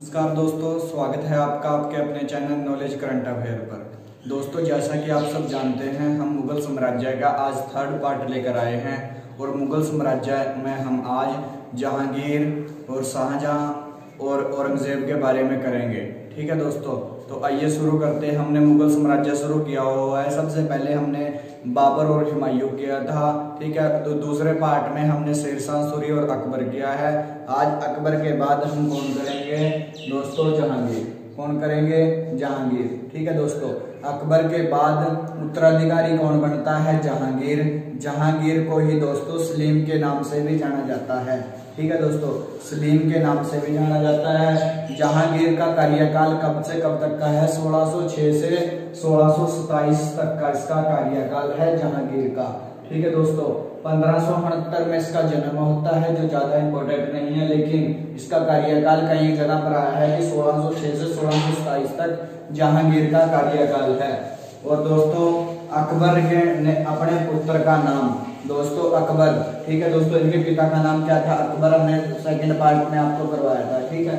नमस्कार दोस्तों, स्वागत है आपका आपके अपने चैनल नॉलेज करंट अफेयर पर। दोस्तों, जैसा कि आप सब जानते हैं, हम मुगल साम्राज्य का आज थर्ड पार्ट लेकर आए हैं और मुगल साम्राज्य में हम आज जहांगीर और शाहजहां और औरंगजेब के बारे में करेंगे। ठीक है दोस्तों, तो आइए शुरू करते हैं। हमने मुगल साम्राज्य शुरू किया हुआ है। सबसे पहले हमने बाबर और हुमायूं किया था। ठीक है, तो दूसरे पार्ट में हमने शेरशाह सूरी और अकबर किया है। आज अकबर के बाद हम कौन करेंगे दोस्तों? जहांगीर। कौन करेंगे? जहांगीर। ठीक है दोस्तों, अकबर के बाद उत्तराधिकारी कौन बनता है? जहांगीर। जहांगीर को ही दोस्तों सलीम के नाम से भी जाना जाता है। ठीक है दोस्तों, सलीम के नाम से भी जाना जाता है। जहांगीर का कार्यकाल कब से कब तक का है? 1606 से 1627 तक का इसका कार्यकाल है जहांगीर का। ठीक है दोस्तों, 1569 में इसका जन्म होता है, जो ज्यादा इंपॉर्टेंट नहीं है, लेकिन इसका कार्यकाल कई जगह पर आया है कि 1606 से 1627 तक जहांगीर का कार्यकाल है। और दोस्तों, अकबर ने अपने पुत्र का नाम दोस्तों अकबर, ठीक है दोस्तों, इनके पिता का नाम क्या था? अकबर। हमने सेकंड पार्ट में आपको करवाया था। ठीक है,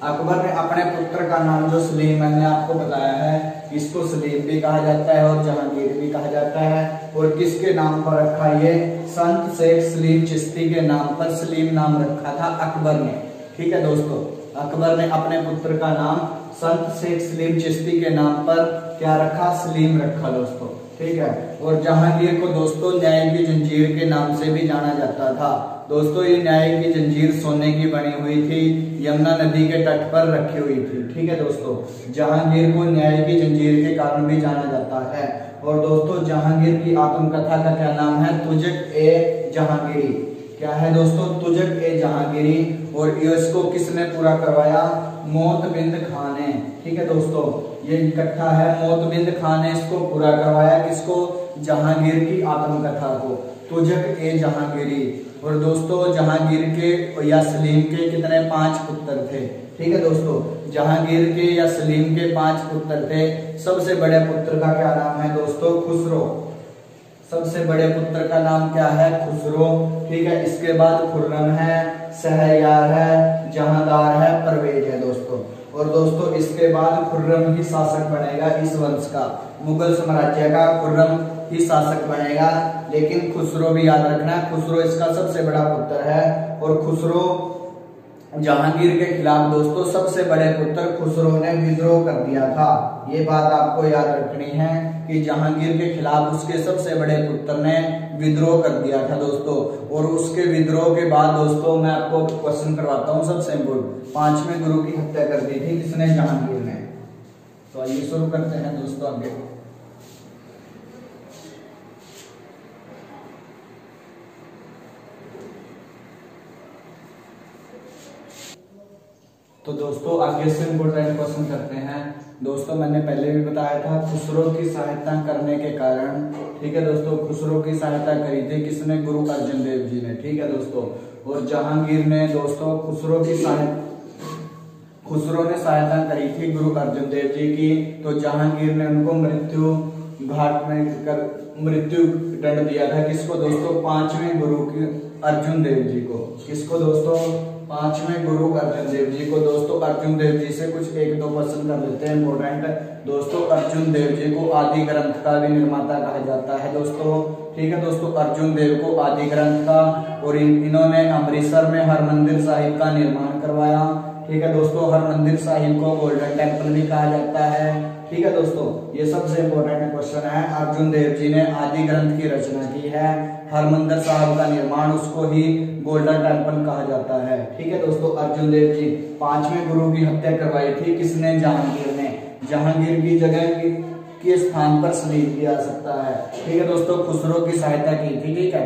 अकबर ने अपने पुत्र का नाम जो सलीम, मैंने आपको बताया है, इसको सलीम भी कहा जाता है और जहांगीर भी कहा जाता है। और किसके नाम पर रखा? ये संत शेख सलीम चिश्ती के नाम पर सलीम नाम रखा था अकबर ने। ठीक है दोस्तों, अकबर ने अपने पुत्र का नाम संत शेख सलीम चिश्ती के नाम पर क्या रखा? सलीम रखा दोस्तों। ठीक है, और जहांगीर को दोस्तों न्याय की जंजीर के नाम से भी जाना जाता था। दोस्तों, ये न्याय की जंजीर सोने की बनी हुई थी, यमुना नदी के तट पर रखी हुई थी। ठीक है दोस्तों, जहांगीर को न्याय की जंजीर के कारण भी जाना जाता है। और दोस्तों, जहांगीर की आत्मकथा का क्या नाम है? तुजक ए जहांगीरी। क्या है दोस्तों? तुजक ए जहांगीरी। और इसको किसने पूरा करवाया? मोतबिंद खान ने। ठीक है दोस्तों, ये इकट्ठा है, मोतबिंद खान ने इसको पूरा करवाया। किसको? जहांगीर की आत्मकथा को, तुजक ए जहांगीरी। और दोस्तों, जहांगीर के या सलीम के कितने? 5 पुत्र थे। ठीक है दोस्तों, जहांगीर के या सलीम के 5 पुत्र थे। सबसे बड़े पुत्र का क्या नाम है दोस्तों? खुसरो। सबसे बड़े पुत्र का नाम क्या है? खुसरो। ठीक है, इसके बाद खुर्रम है, शहरयार है, जहांदार है, परवेज है दोस्तों। और दोस्तों, इसके बाद खुर्रम ही शासक बनेगा इस वंश का, मुगल साम्राज्य का खुर्रम ही शासक बनेगा। लेकिन खुसरो भी याद रखना, खुसरो इसका सबसे बड़ा पुत्र है। और खुसरो जहांगीर के खिलाफ दोस्तों सबसे बड़े पुत्र खुसरो ने विद्रोह कर दिया था। ये बात आपको याद रखनी है कि जहांगीर के खिलाफ उसके सबसे बड़े पुत्र ने विद्रोह कर दिया था दोस्तों। और उसके विद्रोह के बाद दोस्तों मैं आपको क्वेश्चन करवाता हूँ सबसे इम्पोर्टेंट, 5वें गुरु की हत्या कर दी थी किसने? जहांगीर ने। तो आइए शुरू करते हैं दोस्तों आगे। तो दोस्तों आगे से इम्पोर्टेंट क्वेश्चन करते हैं। दोस्तों, मैंने पहले भी बताया था खुसरो की सहायता करने के कारण। ठीक है दोस्तों, खुसरो की सहायता करी थी किसने? गुरु अर्जुन देव जी ने। ठीक है दोस्तों, और जहांगीर ने दोस्तों खुसरो ने सहायता करी थी गुरु अर्जुन देव जी की। तो जहांगीर ने उनको मृत्यु घाट में कर मृत्यु दंड दिया था। किसको दोस्तों? 5वें गुरु की अर्जुन देव जी को। किसको दोस्तों? 5वें गुरु अर्जुन देव जी को। दोस्तों, अर्जुन देव जी से कुछ 1-2 क्वेश्चन कर लेते हैं इंपॉर्टेंट। दोस्तों, अर्जुन देव जी को आदि ग्रंथ का भी निर्माता कहा जाता है दोस्तों। ठीक है दोस्तों, अर्जुन देव को आदि ग्रंथ का। और इन्होंने अमृतसर में हरमंदिर साहिब का निर्माण करवाया। ठीक है दोस्तों, हरमंदिर साहिब को गोल्डन टेम्पल भी कहा जाता है। ठीक है दोस्तों, ये सबसे इंपॉर्टेंट क्वेश्चन है। अर्जुन देव जी ने आदि ग्रंथ की रचना की है, हरमंदिर साहिब का निर्माण, उसको ही गोल्डन टेम्पल कहा जाता है। ठीक है दोस्तों, अर्जुन देव जी 5वें गुरु की हत्या करवाई थी किसने? जहांगीर ने। जहांगीर की जगह के स्थान पर सलीम भी आ सकता है। ठीक है दोस्तों, खुसरो की सहायता की थी। ठीक है,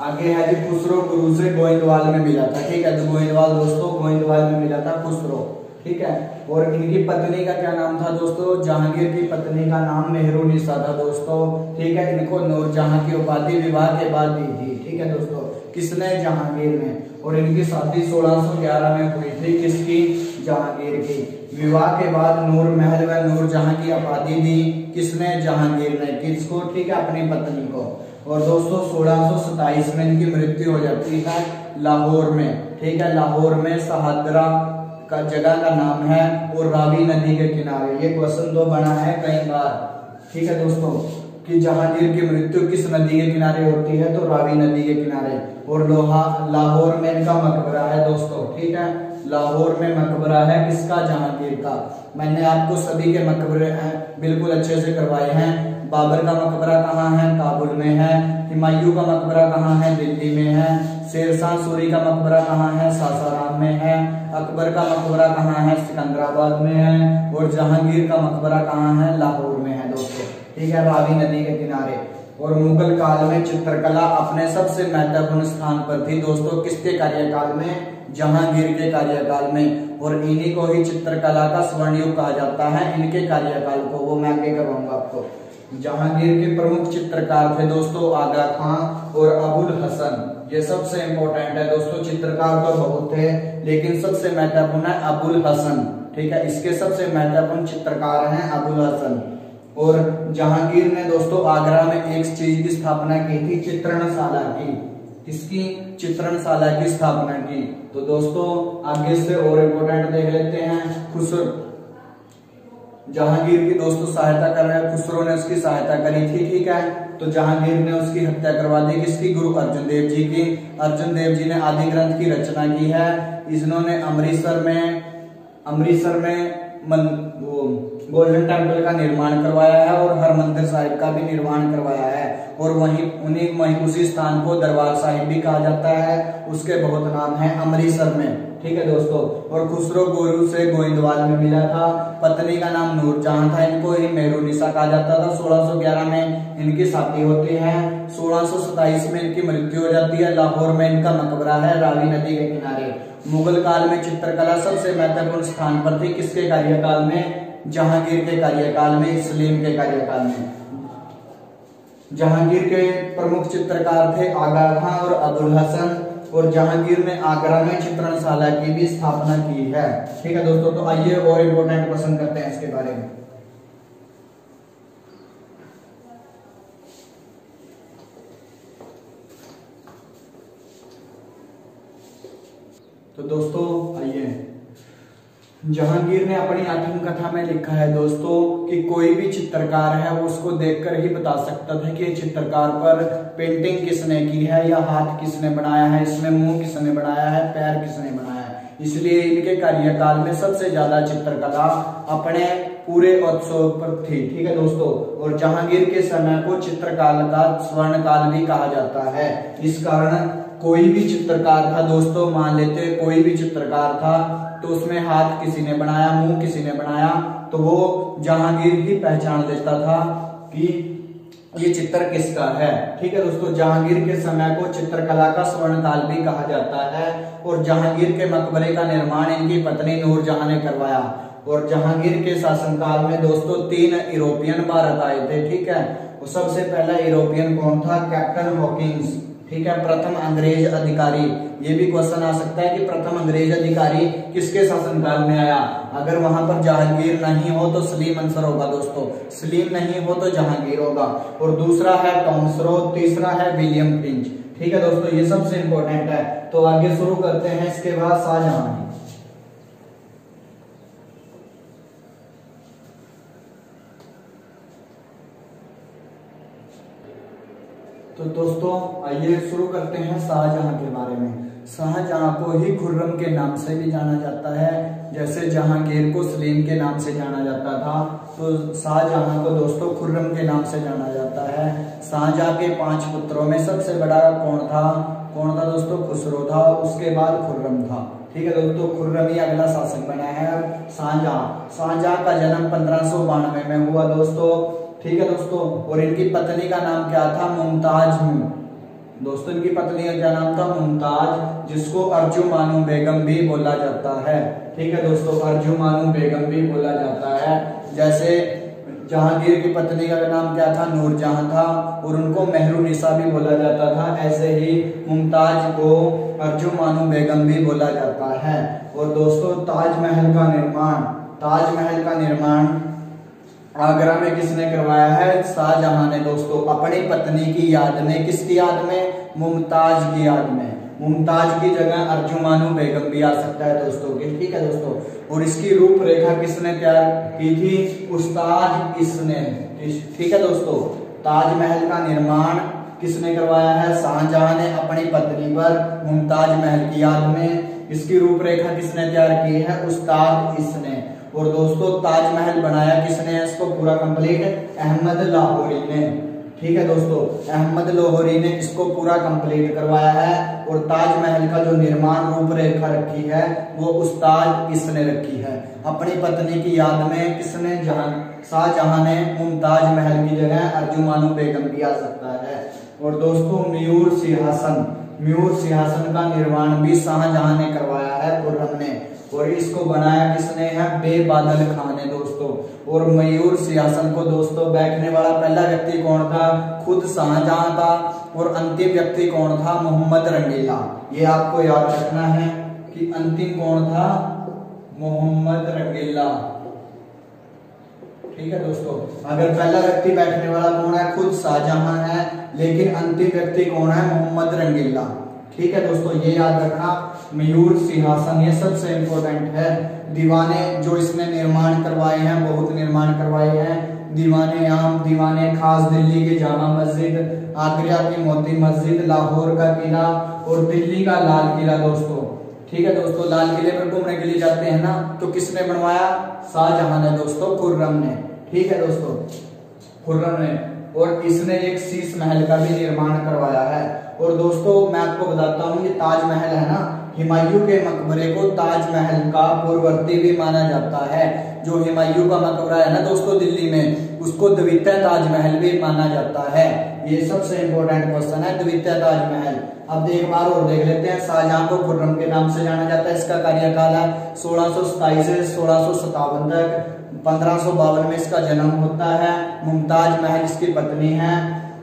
आगे है जी खुसरो गुरु से गोइंदवाल में मिला था। ठीक है, तो गोइंदवाल दोस्तों गोइंदवाल में मिला था खुसरो। ठीक है, और इनकी पत्नी का क्या नाम था दोस्तों? जहांगीर की पत्नी का नाम मेहरुनिसा था दोस्तों। ठीक है, इनको नूरजहां की उपाधि विवाह के बाद दी थी। ठीक है दोस्तों, किसने? जहांगीर ने। और इनकी शादी 1611 में हुई थी। किसकी? जहांगीर की। विवाह के बाद नूर महल व नूरजहां की उपाधि दी किसने? जहांगीर ने। किसको? ठीक है, अपनी पत्नी को। और दोस्तों 1627 में इनकी मृत्यु हो जाती है लाहौर में, ठीक है, लाहौर में शहादरा का जगह का नाम है और रावी नदी के किनारे। ये क्वेश्चन तो बना है कई बार, ठीक है दोस्तों, कि जहांगीर की मृत्यु किस नदी के किनारे होती है, तो रावी नदी के किनारे। और लाहौर में इनका मकबरा है दोस्तों, ठीक है, लाहौर में मकबरा है किसका, जहांगीर का। मैंने आपको सभी के मकबरे बिल्कुल अच्छे से करवाए हैं। बाबर का मकबरा कहाँ है, काबुल में है। हुमायूं का मकबरा कहाँ है, दिल्ली में है। शेरशाह सूरी का मकबरा कहाँ है, सासाराम में है। अकबर का मकबरा कहाँ है, सिकंदराबाद में है। और जहांगीर का मकबरा कहाँ है, लाहौर में है दोस्तों, ठीक है, रावी नदी के किनारे। और मुगल काल में चित्रकला अपने सबसे महत्वपूर्ण स्थान पर थी दोस्तों, किसके कार्यकाल में, जहांगीर के कार्यकाल में। और इन्हीं को ही चित्रकला का स्वर्ण युग कहा जाता है, इनके कार्यकाल को, वो मैं आगे करवाऊंगा आपको। जहांगीर के प्रमुख चित्रकार थे दोस्तों आगा खां और अबुल हसन। ये सबसे इंपॉर्टेंट है दोस्तों, चित्रकार तो बहुत थे लेकिन सबसे महत्वपूर्ण है अबुल हसन, ठीक है, इसके सबसे महत्वपूर्ण चित्रकार हैं अबुल हसन। और जहांगीर ने दोस्तों आगरा में एक चीज की स्थापना की थी, चित्रणशाला की। किसकी, चित्रणशाला की स्थापना की। तो दोस्तों आगे से और इम्पोर्टेंट देख लेते हैं। खुसरो, जहांगीर की दोस्तों सहायता कर रहे हैं, खुसरो ने उसकी सहायता करी थी, ठीक है। तो जहांगीर ने उसकी हत्या करवा दी, किसकी, गुरु अर्जुन देव जी की। अर्जुन देव जी ने आदि ग्रंथ की रचना की है। इन्होंने अमृतसर में गोल्डन टेम्पल का निर्माण करवाया है और हरमंदिर साहिब का भी निर्माण करवाया है। और वहीं उसी स्थान को दरबार साहिब भी कहा जाता है, उसके बहुत नाम है अमृतसर में, ठीक है दोस्तों। और खुसरो गुरु से गोइंदवाल में मिला था। पत्नी का नाम नूरजहां था, इनको ही मेहरुनिसा कहा जाता था। 1611 में इनकी शादी होती है, 1627 में इनकी मृत्यु हो जाती है। लाहौर में इनका मकबरा है, रावी नदी के किनारे। मुगल काल में चित्रकला सबसे महत्वपूर्ण स्थान पर थी, किसके कार्यकाल में, जहांगीर के कार्यकाल में, सलीम के कार्यकाल में। जहांगीर के प्रमुख चित्रकार थे आगा खां और अबुल हसन। और जहांगीर ने आगरा में चित्रणशाला की भी स्थापना की है, ठीक है दोस्तों। तो आइए और इम्पोर्टेंट क्वेश्चन करते हैं इसके बारे में। तो दोस्तों आइए, जहांगीर ने अपनी आत्मकथा में लिखा है दोस्तों कि कोई भी चित्रकार है वो उसको देखकर ही बता सकता था कि चित्रकार पर पेंटिंग किसने की है, या हाथ किसने बनाया है, इसमें मुंह किसने बनाया है, पैर किसने बनाया है। इसलिए इनके कार्यकाल में सबसे ज्यादा चित्रकला अपने पूरे उत्सव पर थी, ठीक है दोस्तों। और जहांगीर के समय को चित्रकाल का स्वर्ण काल भी कहा जाता है। इस कारण कोई भी चित्रकार था दोस्तों, मान लेते कोई भी चित्रकार था तो उसमें हाथ किसी ने बनाया, मुंह किसी ने बनाया, तो वो जहांगीर ही पहचान देता था कि ये चित्र किसका है, ठीक है दोस्तों। जहांगीर के समय को चित्रकला का स्वर्ण काल भी कहा जाता है। और जहांगीर के मकबरे का निर्माण इनकी पत्नी नूरजहां ने करवाया। और जहांगीर के शासनकाल में दोस्तों 3 यूरोपियन भारत आए थे, ठीक है। और सबसे पहला यूरोपियन कौन था, कैप्टन हॉकिंस, ठीक है, प्रथम अंग्रेज अधिकारी। ये भी क्वेश्चन आ सकता है कि प्रथम अंग्रेज अधिकारी किसके शासनकाल में आया। अगर वहां पर जहांगीर नहीं हो तो सलीम आंसर होगा दोस्तों, सलीम नहीं हो तो जहांगीर होगा। और दूसरा है टॉमस रो, तीसरा है विलियम फिंच, ठीक है दोस्तों। ये सबसे इंपॉर्टेंट है। तो आगे शुरू करते हैं। इसके बाद शाहजहां। तो दोस्तों आइए शुरू करते हैं शाहजहां के बारे में। शाहजहां को ही खुर्रम के नाम से भी जाना जाता है, जैसे जहांगीर को सलीम के नाम से जाना जाता था, तो शाहजहां को दोस्तों खुर्रम के नाम से जाना जाता है। शाहजहां के 5 पुत्रों में सबसे बड़ा कौन था दोस्तों, खुसरो था, उसके बाद खुर्रम था, ठीक है दोस्तों। खुर्रम ही अगला शासक बना है। शाहजहां का जन्म 1592 में हुआ दोस्तों, ठीक है दोस्तों। और इनकी पत्नी का नाम क्या था, मुमताज दोस्तों। इनकी पत्नी का क्या नाम था, मुमताज, जिसको अर्जुमानू बेगम भी बोला जाता है, ठीक है दोस्तों, अर्जुमानू बेगम भी बोला जाता है। जैसे जहांगीर की पत्नी का नाम क्या था, नूरजहां था, और उनको मेहरुनिसा भी बोला जाता था। ऐसे ही मुमताज को अर्जुमानू बेगम भी बोला जाता है। और दोस्तों ताजमहल का निर्माण आगरा में किसने करवाया है, शाहजहां ने दोस्तों, अपनी पत्नी की याद में। किसकी याद में, मुमताज की याद में। मुमताज की जगह अर्जुमानू बेगम भी आ सकता है दोस्तों की, ठीक है दोस्तों। और इसकी रूपरेखा किसने तैयार की थी? उस्ताद इसने, ठीक है दोस्तों। ताजमहल का निर्माण किसने करवाया है? शाहजहां ने अपनी पत्नी पर मुमताज महल की याद में। इसकी रूपरेखा किसने तैयार की है? उस्ताद इसने। और दोस्तों ताजमहल बनाया किसने है इसको पूरा कंप्लीट? अहमद लाहौरी ने, ठीक है दोस्तों। अहमद लाहौरी ने इसको पूरा कंप्लीट करवाया है। और ताजमहल का जो निर्माण रूपरेखा रखी है वो उस्ताद इसने रखी है अपनी पत्नी की याद में। किसने? शाहजहां ने मुमताज महल की जगह अर्जुमानू बेगम भी आ सकता है। और दोस्तों मयूर सिंहासन का निर्माण भी शाहजहां ने करवाया है, खुर्रम ने। और इसको बनाया किसने है? बेबादल खान ने दोस्तों। और मयूर सिंहासन को दोस्तों बैठने वाला पहला व्यक्ति कौन था? खुद शाहजहां था। और अंतिम व्यक्ति कौन था? मोहम्मद रंगीला। ये आपको याद रखना है कि अंतिम कौन था? मोहम्मद रंगीला, ठीक है दोस्तों। अगर पहला व्यक्ति बैठने वाला कौन है? खुद शाहजहां है, लेकिन अंतिम व्यक्ति कौन है? मोहम्मद रंगीला, ठीक है दोस्तों। ये याद रखना, मयूर सिंहासन ये सबसे इंपॉर्टेंट है। दीवाने जो इसने निर्माण करवाए हैं, बहुत निर्माण करवाए हैं। दीवाने आम, दीवाने खास, दिल्ली की जामा मस्जिद, आगरा की मोती मस्जिद, लाहौर का किला और दिल्ली का लाल किला दोस्तों, ठीक है दोस्तों। लाल किले पर घूमने के लिए जाते हैं ना, तो किसने बनवाया? शाहजहां ने दोस्तों, खुर्रम ने, ठीक है दोस्तों, खुर्रम ने। और इसने एक शीश महल का भी निर्माण करवाया है। और दोस्तों मैं आपको बताता हूँ, ये ताजमहल है ना, हुमायूं के मकबरे को ताजमहल का पूर्ववर्ती भी माना जाता है। जो हुमायूं का मकबरा है ना दोस्तों दिल्ली में, उसको द्वितीय ताजमहल भी माना जाता है। ये सबसे इंपॉर्टेंट क्वेश्चन है, द्वितीय ताजमहल। अब एक बार और देख लेते हैं। शाहजहां को खुर्रम के नाम से जाना जाता है। इसका कार्यकाल है 1627 से 1657 तक। 1552 में इसका जन्म होता है। मुमताज महल इसकी पत्नी है।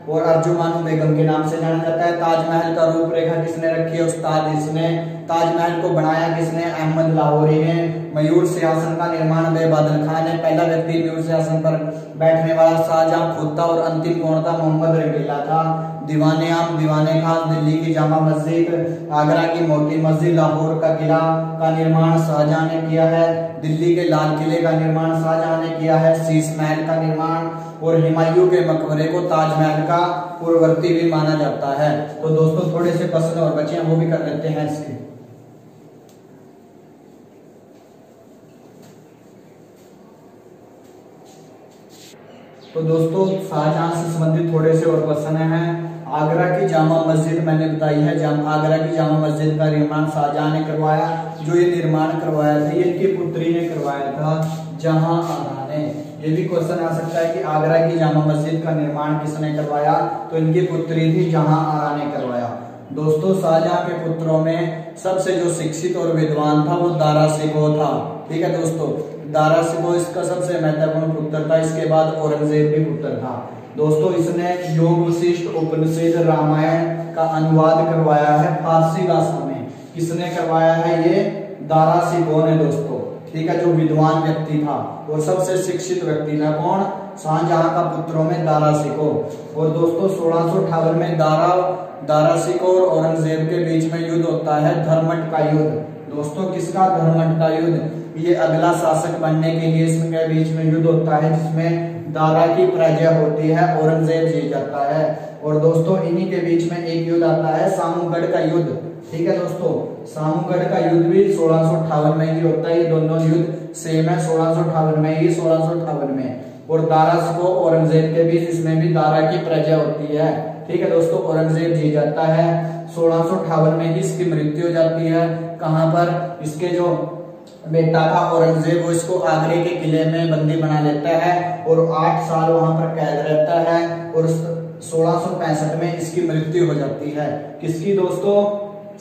और अर्जुमानू बेगम के नाम से जाना जाता है। ताजमहल का रूपरेखा किसने रखी है? उस्ताद इसने। ताजमहल को बनाया किसने? अहमद लाहौरी ने। मयूर सिंहासन का निर्माण बेबादल खान ने। पहला व्यक्ति मयूर सिंहासन पर बैठने वाला शाहजहां खुद था। और अंतिम कौन था? मोहम्मद रंगीला था। दीवाने आम, दीवाने खास, दिल्ली की जामा मस्जिद, आगरा की मोती मस्जिद, लाहौर का किला का निर्माण शाहजहां ने किया है। दिल्ली के लाल किले का निर्माण शाहजहां ने किया है। शीश महल का निर्माण और हुमायूं के मकबरे को ताजमहल का पूर्ववर्ती भी माना जाता है। तो दोस्तों थोड़े से प्रश्न और बचे हैं, वो भी कर लेते हैं इसके। तो दोस्तों शाहजहां से संबंधित थोड़े से और क्वेश्चन हैं। आगरा की जामा मस्जिद मैंने बताई है। आगरा की जामा मस्जिद का निर्माण शाहजहां ने करवाया। जो ये निर्माण करवाया था ये इनकी पुत्री ने करवाया था, जहां आरा ने। ये भी क्वेश्चन आ सकता है कि आगरा की जामा मस्जिद का निर्माण किसने करवाया? तो इनकी पुत्री थी, जहां आरा ने करवाया। दोस्तों शाहजहां के पुत्रों में सबसे जो शिक्षित और विद्वान था वो दारा शिकोह था, ठीक है दोस्तों। दारा शिकोह इसका सबसे महत्वपूर्ण पुत्र था। इसके बाद औरंगजेब भी पुत्र था। दोस्तों इसने योग वशिष्ठ उपनिषद रामायण का अनुवाद करवाया है फारसी भाषा में। किसने करवाया है? ये दारा शिकोह ने दोस्तों, ठीक है, जो विद्वान व्यक्ति था और सबसे शिक्षित व्यक्ति था। कौन? शाहजहां का पुत्रों में दारा शिकोह। और दोस्तों 1658 में दारा शिकोह और औरंगजेब के बीच में युद्ध होता है, धर्मट का युद्ध। दोस्तों किसका? धर्मट का युद्ध। ये अगला शासक बनने के लिए इसके बीच में युद्ध होता है, जिसमें दारा की पराजय होती है, औरंगजेब जीत जाता है। और दोस्तों इन्हीं के बीच में एक युद्ध आता है, सामूगढ़ का युद्ध, ठीक है दोस्तों। सामूगढ़ का युद्ध भी 1658 में ही होता है। ये दोनों युद्ध सेम है, 1658 में ही, 1658 में। और दारा शिकोह औरंगजेब के बीच, इसमें भी दारा की पराजय होती है, ठीक है दोस्तों। औरंगजेब जीत जाता है। 1658 में ही इसकी मृत्यु हो जाती है। कहां पर? इसके जो बेटा था औरंगजेब, वो इसको आगरे के किले में बंदी बना लेता है और 8 साल वहां पर कैद रहता है। और 1665 में इसकी मृत्यु हो जाती है। किसकी दोस्तों?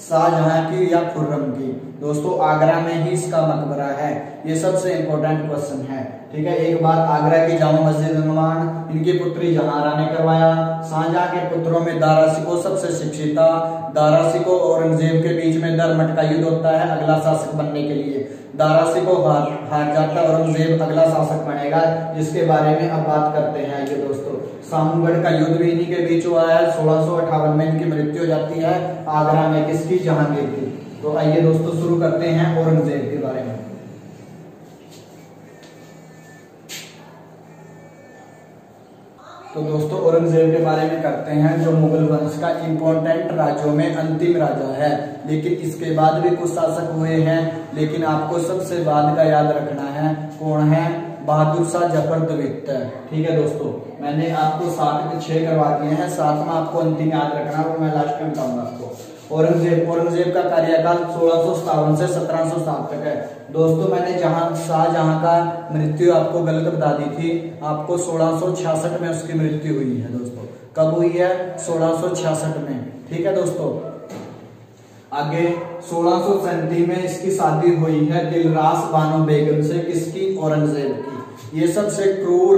शाहजहां की या खुर्रम की। दोस्तों आगरा में ही इसका मकबरा है। ये सबसे इंपॉर्टेंट क्वेश्चन है, ठीक है। एक बार आगरा की जामा मस्जिद निर्माण इनकी पुत्री जहांआरा ने करवाया। शाहजहां के पुत्रों में दारा शिकोह सबसे शिक्षित था। दारा शिकोह औरंगजेब के बीच में धर्मट का युद्ध होता है अगला शासक बनने के लिए। दारा शिकोह हार जाता है, औरंगजेब अगला शासक बनेगा, जिसके बारे में अब बात करते हैं। ये दोस्तों सामूगढ़ का युद्ध भी इन्हीं के बीच हुआ है। 1658 में इनकी मृत्यु हो जाती है। आगरा में किसकी? किसकी? जहांगीर की। तो आइए दोस्तों शुरू करते हैं औरंगजेब के बारे में। तो दोस्तों औरंगजेब के बारे में करते हैं, जो मुगल वंश का इंपॉर्टेंट राज्यों में अंतिम राजा है। लेकिन इसके बाद भी कुछ शासक हुए हैं, लेकिन आपको सबसे बाद का याद रखना है। कौन है? बहादुर शाह जफर द्वितीय। ठीक है दोस्तों, मैंने आपको 7 के 6 करवा दिए हैं, 7वां आपको अंतिम याद रखना है, वो मैं लास्ट में बताऊंगा आपको। औरंगजेब का कार्यकाल 1657 से 1707 तक है। दोस्तों मैंने शाहजहां का मृत्यु आपको गलत बता दी थी, आपको 1666 में उसकी मृत्यु हुई है दोस्तों। कब हुई है? 1666 में। ठीक है दोस्तों, आगे 1637 में इसकी शादी हुई है दिलरास बानो बेगम से। किसकी? औरंगजेब की। ये सबसे क्रूर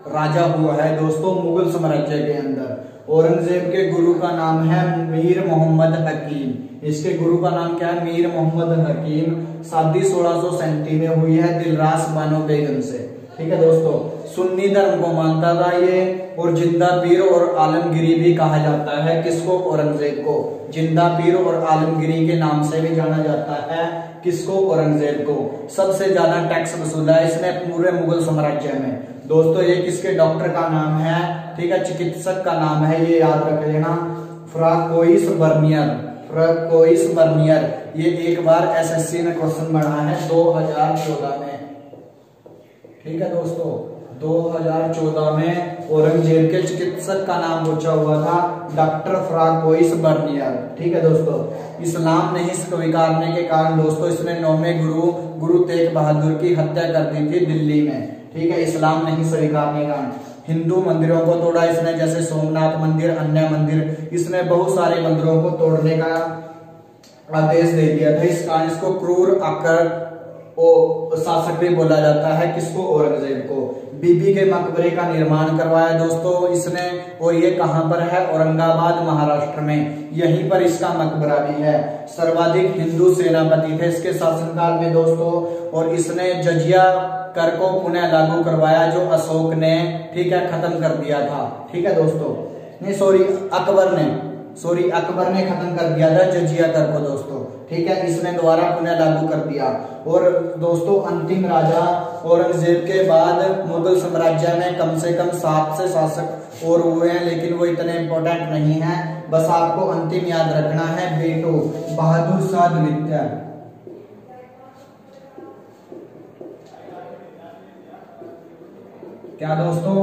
राजा हुआ है दोस्तों मुगल साम्राज्य के अंदर। औरंगजेब के गुरु का नाम है मीर मोहम्मद हकीम। इसके गुरु का नाम क्या है? मीर मोहम्मद हकीम। शादी 1637 में हुई है दिलरास बानो बेगम से। ठीक है दोस्तों, सुन्नी धर्म को मानता था ये, और जिंदा पीर और आलमगिरी भी कहा जाता है। किसको? औरंगजेब को। जिंदा पीर और आलमगिरी के नाम से भी जाना जाता है। किसको? औरंगजेब को। सबसे ज्यादा टैक्स वसूला है इसने पूरे मुगल साम्राज्य में। दोस्तों ये किसके डॉक्टर का नाम है? ठीक है, चिकित्सक का नाम है, ये याद रख लेना, फ्रांकोइस बर्नियर। François Bernier. ये एक बार एसएससी में क्वेश्चन बना है 2014 में। ठीक है दोस्तों, 2014 में औरंगजेब के चिकित्सक का नाम पूछा हुआ था, डॉक्टर फ्रांकोइस बर्नियर। ठीक है दोस्तों, इस्लाम नहीं स्वीकारने के कारण दोस्तों इसने 9वें गुरु तेग बहादुर की हत्या कर दी थी दिल्ली में। ठीक है, इस्लाम नहीं स्वीकारने के कारण हिंदू मंदिरों को तोड़ा इसने, जैसे सोमनाथ मंदिर, अन्य मंदिर, इसने बहुत सारे मंदिरों को तोड़ने का आदेश दे दिया था। इस कारण इसको क्रूर आकर शासक भी बोला जाता है। किसको? औरंगजेब को। बीबी के मकबरे का निर्माण करवाया दोस्तों इसने, और ये कहां पर है? औरंगाबाद महाराष्ट्र में। यहीं पर इसका मकबरा भी है। सर्वाधिक हिंदू सेनापति थे इसके शासनकाल में दोस्तों, और इसने जजिया कर को पुनः लागू करवाया, जो अशोक ने, ठीक है, खत्म कर दिया था। ठीक है दोस्तों, नहीं सॉरी अकबर ने खत्म कर दिया था जजिया कर को दोस्तों। ठीक है, इसने दोबारा पुनः लागू कर दिया। और दोस्तों अंतिम राजा औरंगजेब के बाद मुगल साम्राज्य में कम से कम 7 से शासक और हुए हैं, लेकिन वो इतने इंपॉर्टेंट नहीं है। बस आपको अंतिम याद रखना है बेटो बहादुर शाह द्वितीय। क्या दोस्तों?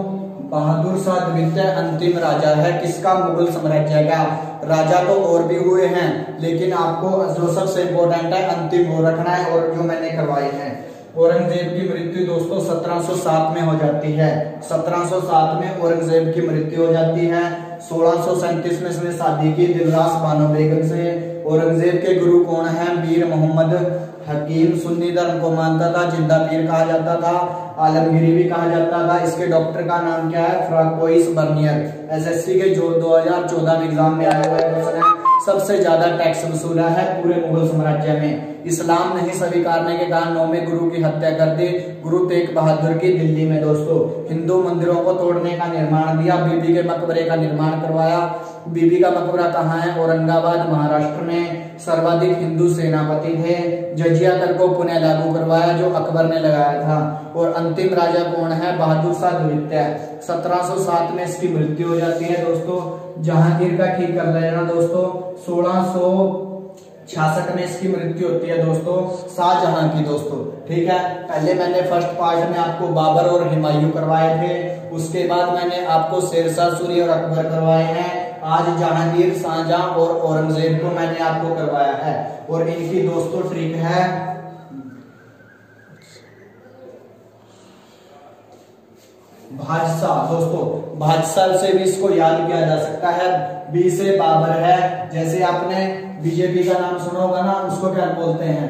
बहादुर शाह द्वितीय अंतिम राजा है। किसका? मुगल साम्राज्य का। राजा तो और भी हुए हैं, लेकिन आपको जो सबसे इंपॉर्टेंट है अंतिम वो रखना है, और जो मैंने करवाई है। औरंगजेब की मृत्यु दोस्तों 1707 में हो जाती है। 1707 में औरंगजेब की मृत्यु हो जाती है। 1637 में इसने शादी की दिलरास बानो बेगम से। औरंगजेब के गुरु कौन है? मीर मोहम्मद हकीम। सुन्नी धर्म को मानता था, जिंदा पीर कहा जाता था, आलमगिरी भी कहा जाता था। इसके डॉक्टर का नाम क्या है? François Bernier. एसएससी के जो 2014 में एग्जाम में आया हुआ है, उसने सबसे ज्यादा टैक्स वसूला है पूरे मुगल साम्राज्य में। इस्लाम नहीं स्वीकारने के कारण 9वें गुरु की हत्या कर दी गुरु तेग बहादुर की दिल्ली में दोस्तों। हिंदू मंदिरों को तोड़ने का निर्माण दिया, बीबी के मकबरे का निर्माण करवाया। बीबी का मकबरा कहाँ है? औरंगाबाद महाराष्ट्र में। सर्वाधिक हिंदू सेनापति थे। जजिया कर को पुनः लागू करवाया, जो अकबर ने लगाया था। और अंतिम राजा कौन है? बहादुर शाह द्वितीय। 1707 में इसकी मृत्यु हो जाती है दोस्तों। जहांगीर का ठीक कर लेना दोस्तों, 1666 में इसकी मृत्यु होती है दोस्तों, शाहजहां की दोस्तों। ठीक है, पहले मैंने फर्स्ट पार्ट में आपको बाबर और हुमायूं करवाए थे, उसके बाद मैंने आपको शेरशाह सूरी और अकबर करवाए हैं। आज जहांगीर, शाहजहां और औरंगजेब को मैंने आपको करवाया है। और इनकी दोस्तों ट्रिक है, भाजसा दोस्तों, भाजसा से भी इसको याद किया जा सकता है। बी से बाबर है, जैसे आपने बीजेपी का नाम सुना होगा ना, उसको क्या बोलते हैं?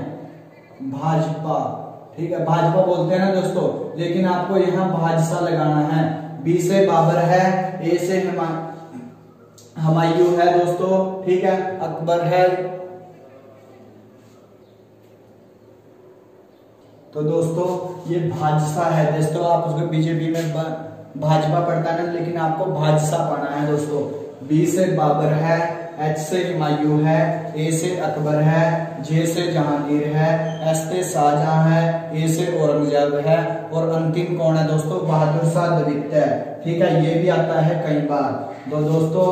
भाजपा। ठीक है, भाजपा बोलते हैं ना दोस्तों, लेकिन आपको यहाँ भाजसा लगाना है। बी से बाबर है, ए से हुमायूं है दोस्तों, ठीक है, अकबर है। तो दोस्तों ये भाजसा है दोस्तों, आप उसको बीजेपी में भाजपा पढ़ता है ना, लेकिन आपको भाजसा पढ़ना है दोस्तों। बी से बाबर है, एच से हुमायूं है, ए से अकबर है, जे से जहांगीर है, एस से शाहजहां है, ए से औरंगजेब है और अंतिम कौन है दोस्तों, बहादुर शाह द्वितीय। ठीक है, ये भी आता है कई बार। तो दोस्तों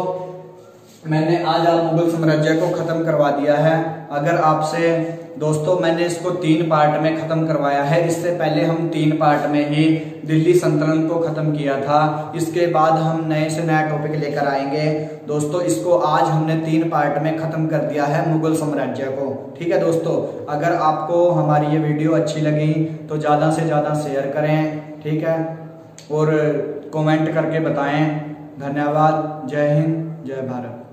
मैंने आज आप मुगल साम्राज्य को खत्म करवा दिया है। अगर आपसे दोस्तों मैंने इसको 3 पार्ट में खत्म करवाया है, इससे पहले हम 3 पार्ट में ही दिल्ली सल्तनत को खत्म किया था। इसके बाद हम नए से नया टॉपिक लेकर आएंगे दोस्तों। इसको आज हमने 3 पार्ट में खत्म कर दिया है मुगल साम्राज्य को। ठीक है दोस्तों, अगर आपको हमारी ये वीडियो अच्छी लगी तो ज्यादा से ज्यादा शेयर करें, ठीक है, और कमेंट करके बताएं। धन्यवाद। जय हिंद, जय भारत।